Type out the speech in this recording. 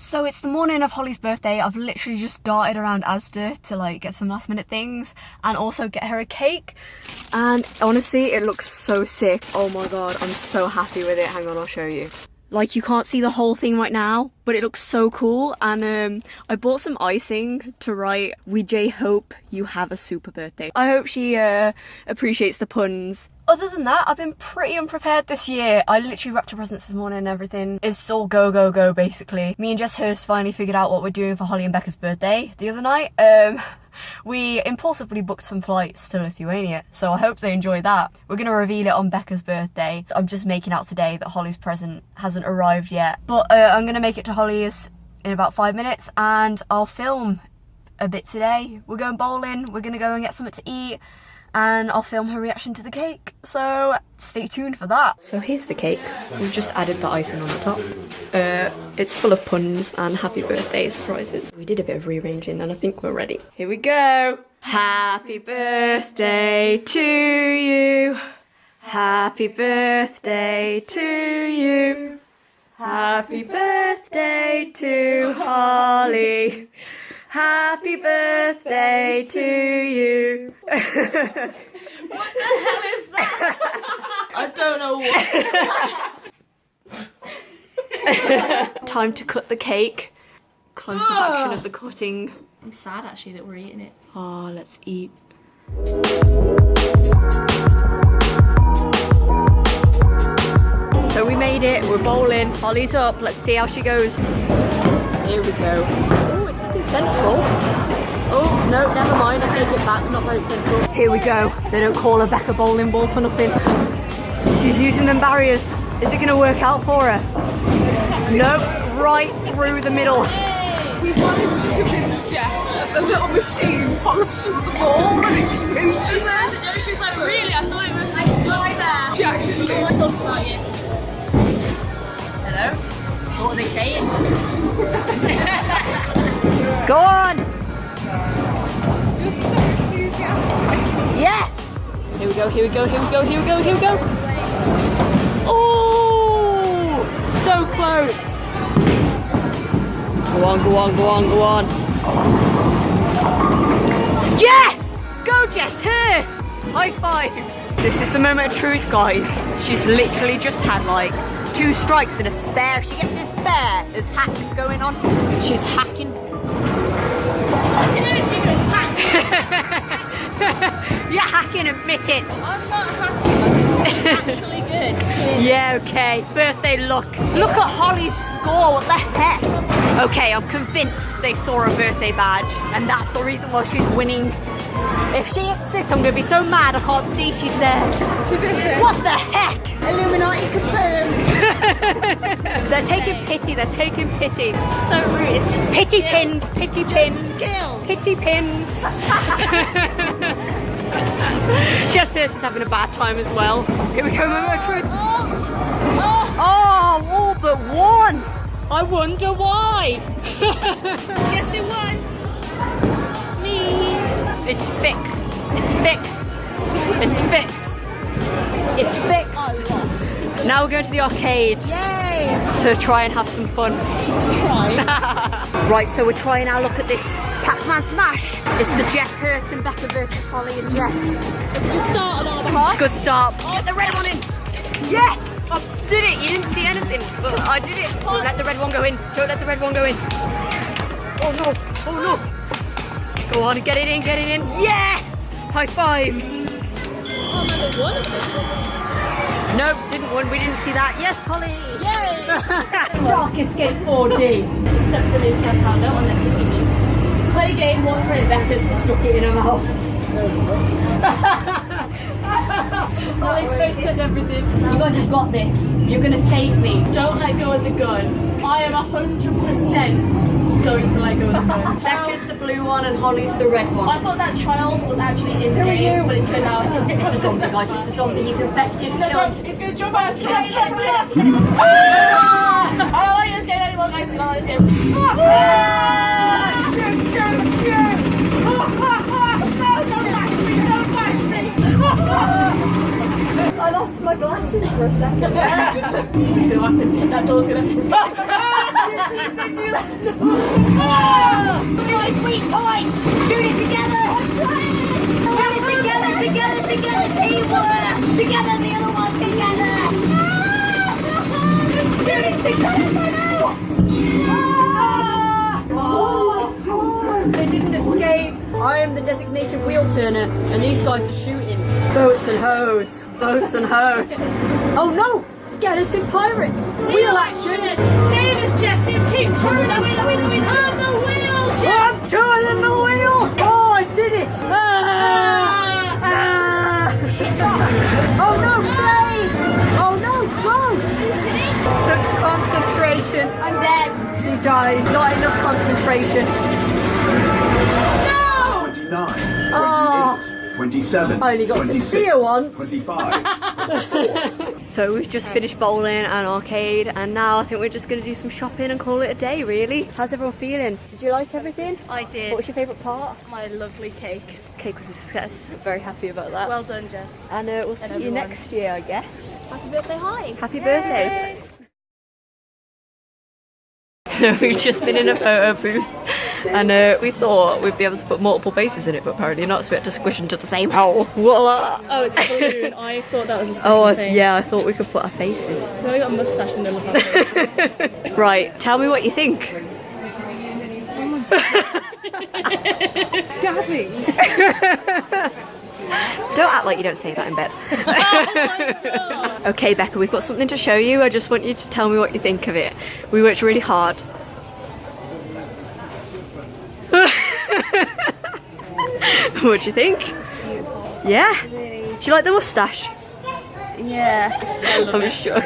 So it's the morning of Hollie's birthday. I've literally just darted around Asda to like get some last minute things and also get her a cake. And honestly, it looks so sick. Oh my god, I'm so happy with it. Hang on, I'll show you. Like, you can't see the whole thing right now, but it looks so cool. And I bought some icing to write, "We J hope you have a super birthday." I hope she appreciates the puns. Other than that, I've been pretty unprepared this year. I literally wrapped her presents this morning and everything. It's all go, go, go, basically. Me and Jess Hurst finally figured out what we're doing for Hollie and Becca's birthday the other night. We impulsively booked some flights to Lithuania, so I hope they enjoy that. We're going to reveal it on Becca's birthday. I'm just making out today that Hollie's present hasn't arrived yet. But I'm going to make it to Hollie's in about 5 minutes and I'll film a bit today. We're going bowling, we're going to go and get something to eat, and I'll film her reaction to the cake, so stay tuned for that. So here's the cake. We've just added the icing on the top. It's full of puns and happy birthday surprises. We did a bit of rearranging and I think we're ready. Here we go. Happy birthday to you. Happy birthday to you. Happy birthday to Hollie. Happy birthday to you. What the hell is that? I don't know what. Time to cut the cake. Close-up action of the cutting. I'm sad actually that we're eating it. Oh, let's eat. So we made it, we're bowling. Hollie's up, let's see how she goes. Here we go. Oh, it's looking central. Oh, no, never mind, I take it back, not very central. Here we go. They don't call her Becca bowling ball for nothing. She's using them barriers. Is it gonna work out for her? Nope, right through the middle. We managed to convince Jess that the little machine polishes the ball and it smooches it. She was like, really? I thought it was just stuck there. She actually Hello? What are they saying? Go on! You're so enthusiastic. Yes! Here we go, here we go, here we go, here we go, here we go! Oh! So close! Go on, go on, go on, go on. Yes! Go Jess Hurst! High five! This is the moment of truth, guys. She's literally just had like 2 strikes and a spare. She gets a spare. There's hacks going on. She's hacking. You're hacking, admit it. I'm not happy, I'm actually good. Yeah, okay. Birthday look. Look at Hollie's score, what the heck? Okay, I'm convinced they saw a birthday badge and that's the reason why she's winning. If she hits this, I'm going to be so mad I can't see she's there. She's in it. What the heck? Illuminati confirmed. They're taking pity, they're taking pity. So rude, it's just Pity pins, pity pins. skill. Pity pins. Jess Hurst is having a bad time as well. Here we go, oh, but one. I wonder why. Guess who won? Me. It's fixed. It's fixed. It's fixed. It's fixed. Now we're going to the arcade. Yay! To try and have some fun. Right, so we're trying our luck at this Pac-Man Smash. It's the Jess Hurst and Becca versus Hollie and Jess. It's a good start on our behalf. It's a good start. Get the red one in. Yes! I did it. You didn't see anything, but I did it. Don't let the red one go in. Don't let the red one go in. Oh no. Oh no. Go on, get it in, get it in. Yes! High five. Oh man, they won it. Nope, didn't win. We didn't see that. Yes, Hollie. Yay! Rock Escape 4D. Except for the Nintendo on their feet. Play game 1 for it. Becca's stuck it in her mouth. Hollie's face says everything. You guys have got this. You're gonna save me. Don't let go of the gun. I am 100% going to let go of the gun. Becca's the blue one and Hollie's the red one. I thought that child was actually in the game, but it turned out It's a zombie, guys. It's a zombie. He's infected. Kill him. he's gonna jump out. Kill him, kill him, kill him. I don't like this game anymore, guys. I don't like this game. I lost my glasses for a second. Something's gonna happen. That door's gonna. My sweet boys! Shoot it together! Shoot it together, together, teamwork! Together, the other one, together! Shoot it together! They didn't escape. I am the designated wheel turner, and these guys are shooting. Boats and hoes. Boats and hoes. Oh no! Skeleton pirates! Wheel action! Save us, Jess. Keep turning the wheel. Turn the wheel, Jess. I'm turning the wheel! Oh, I did it! Oh no, Blade! Oh no, close! Such concentration. I'm dead. She died. Not enough concentration. No! 29, 28, Oh. 27, I only got to 26, see her once. 25, 24. So we've just finished bowling and arcade, and now I think we're just going to do some shopping and call it a day, really. How's everyone feeling? Did you like everything? I did. What was your favourite part? My lovely cake. Cake was a success. Very happy about that. Well done, Jess. And we'll see you everyone. next year, I guess. Happy birthday, Hollie. Happy birthday. So we've just been in a photo booth, and we thought we'd be able to put multiple faces in it, but apparently not, so we had to squish into the same hole. Voila! Oh, it's a balloon. I thought that was a second Oh, thing. yeah, I thought we could put our faces. So we got a moustache in the middle of our face. Right, tell me what you think. Daddy. Don't act like you don't say that in bed. Okay, Becca, we've got something to show you. I just want you to tell me what you think of it. We worked really hard. What do you think? Yeah? Do you like the moustache? Yeah. I'm shook.